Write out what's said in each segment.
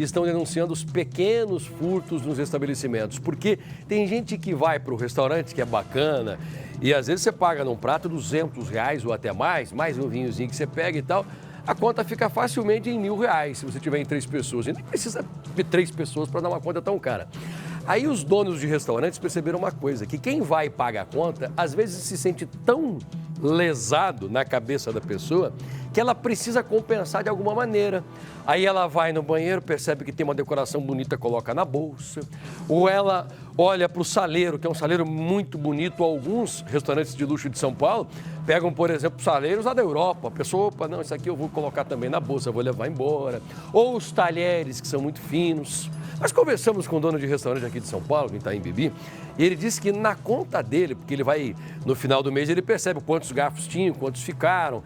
que estão denunciando os pequenos furtos nos estabelecimentos. Porque tem gente que vai para o restaurante, que é bacana, e às vezes você paga num prato R$200 ou até mais um vinhozinho que você pega e tal, a conta fica facilmente em R$1.000 se você tiver em 3 pessoas. E nem precisa de 3 pessoas para dar uma conta tão cara. Aí os donos de restaurantes perceberam uma coisa, que quem vai e paga a conta, às vezes se sente tão lesado na cabeça da pessoa que ela precisa compensar de alguma maneira. Aí ela vai no banheiro, percebe que tem uma decoração bonita, coloca na bolsa. Ou ela olha para o saleiro, que é um saleiro muito bonito. Alguns restaurantes de luxo de São Paulo pegam, por exemplo, saleiros lá da Europa. A pessoa, opa, não, isso aqui eu vou colocar também na bolsa, vou levar embora. Ou os talheres, que são muito finos. Nós conversamos com o dono de restaurante aqui de São Paulo, em Itaim Bibi, e ele disse que na conta dele, porque ele vai, no final do mês, ele percebe quantos garfos tinham, quantos ficaram.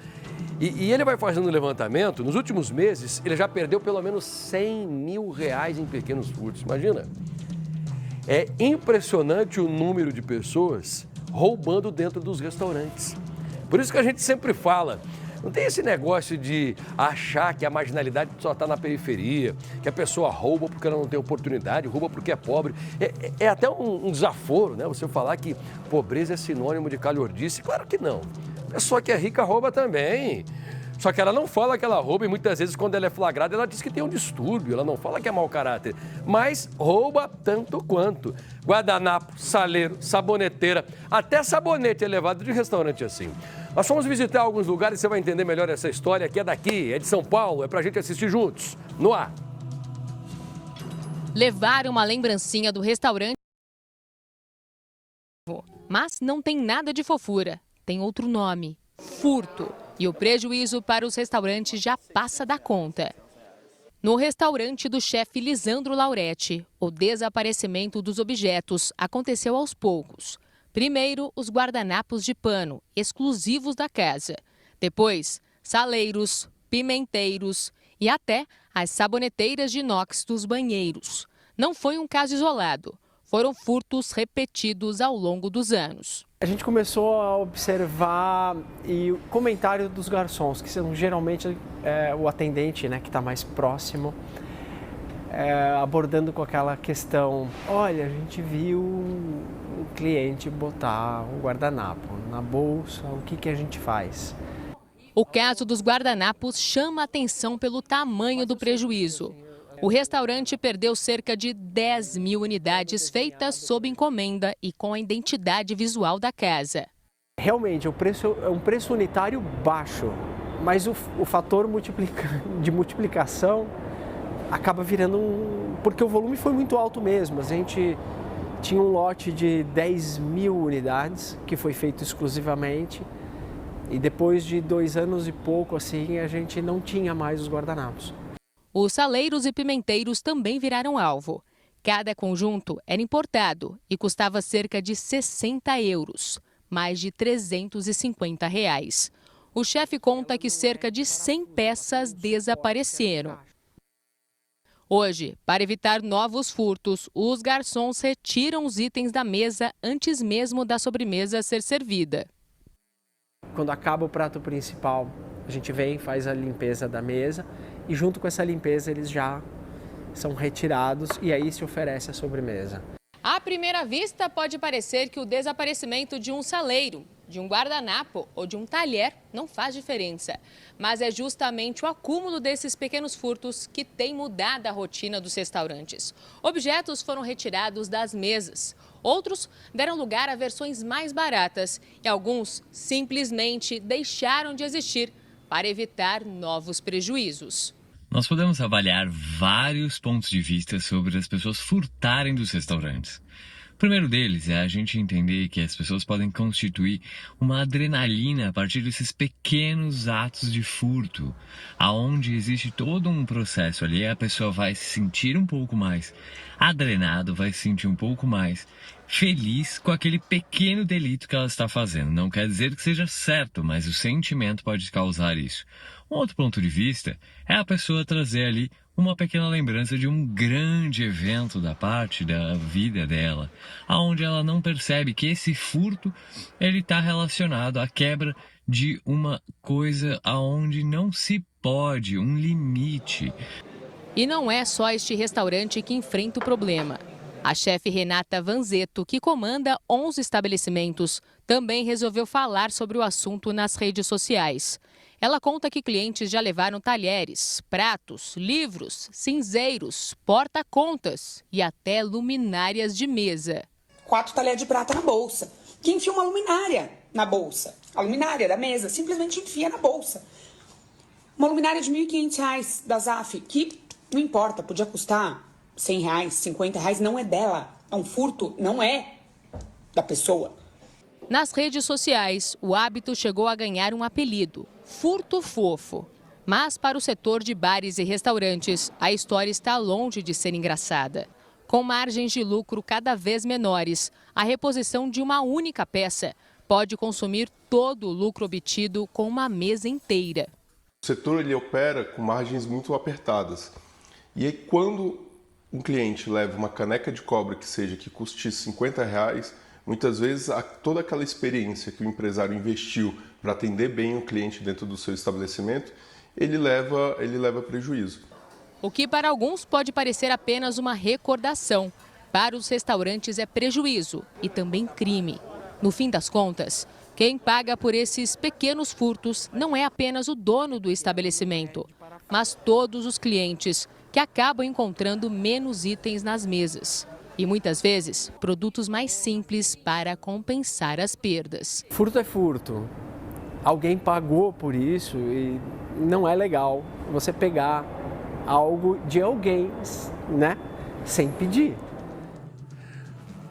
E ele vai fazendo um levantamento, nos últimos meses, ele já perdeu pelo menos R$100.000 em pequenos furtos, imagina. É impressionante o número de pessoas roubando dentro dos restaurantes. Por isso que a gente sempre fala, não tem esse negócio de achar que a marginalidade só está na periferia, que a pessoa rouba porque ela não tem oportunidade, rouba porque é pobre. É até um desaforo, né? Você falar que pobreza é sinônimo de calhordice. Claro que não. A pessoa que é rica rouba também. Só que ela não fala que ela rouba e muitas vezes quando ela é flagrada ela diz que tem um distúrbio, ela não fala que é mau caráter, mas rouba tanto quanto. Guardanapo, saleiro, saboneteira, até sabonete é levado de restaurante assim. Nós fomos visitar alguns lugares e você vai entender melhor essa história que é daqui, é de São Paulo, é pra gente assistir juntos, no ar. Levaram uma lembrancinha do restaurante, mas não tem nada de fofura, tem outro nome, furto. E o prejuízo para os restaurantes já passa da conta. No restaurante do chefe Lisandro Lauretti, o desaparecimento dos objetos aconteceu aos poucos. Primeiro, os guardanapos de pano, exclusivos da casa. Depois, saleiros, pimenteiros e até as saboneteiras de inox dos banheiros. Não foi um caso isolado. Foram furtos repetidos ao longo dos anos. A gente começou a observar o comentário dos garçons, que são geralmente o atendente, né, que está mais próximo, abordando com aquela questão: olha, a gente viu o cliente botar um guardanapo na bolsa, o que a gente faz? O caso dos guardanapos chama a atenção pelo tamanho do prejuízo. O restaurante perdeu cerca de 10.000 unidades feitas sob encomenda e com a identidade visual da casa. Realmente, o preço é um preço unitário baixo, mas o fator de multiplicação acaba virando porque o volume foi muito alto mesmo. A gente tinha um lote de 10.000 unidades que foi feito exclusivamente e depois de 2 anos e pouco assim a gente não tinha mais os guardanapos. Os saleiros e pimenteiros também viraram alvo. Cada conjunto era importado e custava cerca de 60 euros, mais de R$350. O chefe conta que cerca de 100 peças desapareceram. Hoje, para evitar novos furtos, os garçons retiram os itens da mesa antes mesmo da sobremesa ser servida. Quando acaba o prato principal, a gente vem, faz a limpeza da mesa e junto com essa limpeza eles já são retirados e aí se oferece a sobremesa. À primeira vista, pode parecer que o desaparecimento de um saleiro, de um guardanapo ou de um talher não faz diferença. Mas é justamente o acúmulo desses pequenos furtos que tem mudado a rotina dos restaurantes. Objetos foram retirados das mesas. Outros deram lugar a versões mais baratas e alguns simplesmente deixaram de existir para evitar novos prejuízos. Nós podemos avaliar vários pontos de vista sobre as pessoas furtarem dos restaurantes. O primeiro deles é a gente entender que as pessoas podem constituir uma adrenalina a partir desses pequenos atos de furto, aonde existe todo um processo ali, a pessoa vai se sentir um pouco mais adrenado, vai se sentir um pouco mais feliz com aquele pequeno delito que ela está fazendo. Não quer dizer que seja certo, mas o sentimento pode causar isso. Um outro ponto de vista é a pessoa trazer ali uma pequena lembrança de um grande evento da parte da vida dela, aonde ela não percebe que esse furto ele está relacionado à quebra de uma coisa aonde não se pode, um limite. E não é só este restaurante que enfrenta o problema. A chefe Renata Vanzetto, que comanda 11 estabelecimentos, também resolveu falar sobre o assunto nas redes sociais. Ela conta que clientes já levaram talheres, pratos, livros, cinzeiros, porta-contas e até luminárias de mesa. 4 talheres de prata na bolsa. Que enfia uma luminária na bolsa. A luminária da mesa simplesmente enfia na bolsa. Uma luminária de R$ 1.500 da Zaf, que não importa, podia custar R$100, R$50, não é dela. É um furto, não é da pessoa. Nas redes sociais, o hábito chegou a ganhar um apelido, furto fofo. Mas para o setor de bares e restaurantes, a história está longe de ser engraçada. Com margens de lucro cada vez menores, a reposição de uma única peça pode consumir todo o lucro obtido com uma mesa inteira. O setor ele opera com margens muito apertadas. E aí, quando um cliente leva uma caneca de cobre que custe R$50, muitas vezes toda aquela experiência que o empresário investiu para atender bem o cliente dentro do seu estabelecimento, ele leva prejuízo. O que para alguns pode parecer apenas uma recordação, para os restaurantes é prejuízo e também crime. No fim das contas, quem paga por esses pequenos furtos não é apenas o dono do estabelecimento, mas todos os clientes que acabam encontrando menos itens nas mesas. E muitas vezes, produtos mais simples para compensar as perdas. Furto é furto. Alguém pagou por isso e não é legal você pegar algo de alguém, né, sem pedir.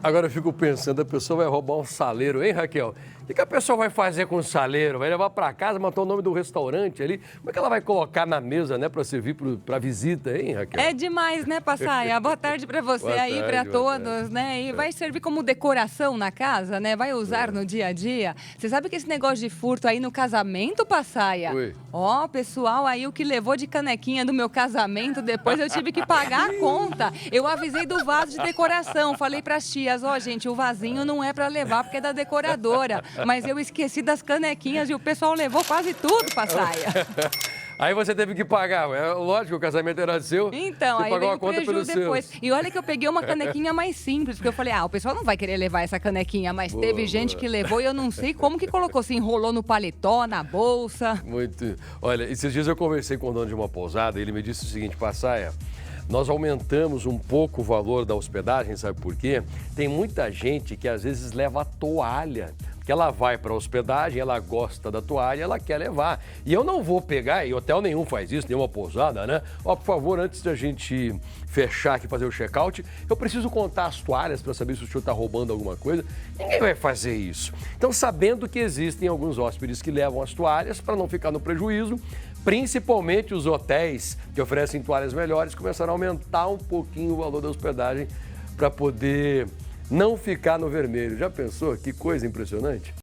Agora eu fico pensando, a pessoa vai roubar um saleiro, hein, Raquel? O que a pessoa vai fazer com o saleiro? Vai levar para casa, matar o nome do restaurante ali? Como é que ela vai colocar na mesa, né, para servir para visita, hein, Raquel? É demais, né, Passaia? Boa tarde para você aí, para todos, né? E vai servir como decoração na casa, né? Vai usar no dia a dia. Você sabe que esse negócio de furto aí no casamento, Passaia? Ó, pessoal aí, o que levou de canequinha do meu casamento, depois eu tive que pagar a conta. Eu avisei do vaso de decoração, falei para as tias, ó, gente, o vasinho não é para levar porque é da decoradora. Mas eu esqueci das canequinhas e o pessoal levou quase tudo, Passaia. Aí você teve que pagar, é lógico, o casamento era seu. Então, você aí pagou veio a conta prejuízo pelos depois. seus. E olha que eu peguei uma canequinha mais simples, porque eu falei, o pessoal não vai querer levar essa canequinha, mas teve gente que levou e eu não sei como que colocou, se enrolou no paletó, na bolsa. Muito. Olha, esses dias eu conversei com o dono de uma pousada e ele me disse o seguinte, Passaia, nós aumentamos um pouco o valor da hospedagem, sabe por quê? Tem muita gente que às vezes leva a toalha. Que ela vai para a hospedagem, ela gosta da toalha, ela quer levar. E eu não vou pegar, e hotel nenhum faz isso, nenhuma pousada, né? Ó, por favor, antes da gente fechar aqui, fazer o check-out, eu preciso contar as toalhas para saber se o senhor está roubando alguma coisa. Ninguém vai fazer isso. Então, sabendo que existem alguns hóspedes que levam as toalhas para não ficar no prejuízo, principalmente os hotéis que oferecem toalhas melhores, começaram a aumentar um pouquinho o valor da hospedagem para poder não ficar no vermelho. Já pensou? Que coisa impressionante?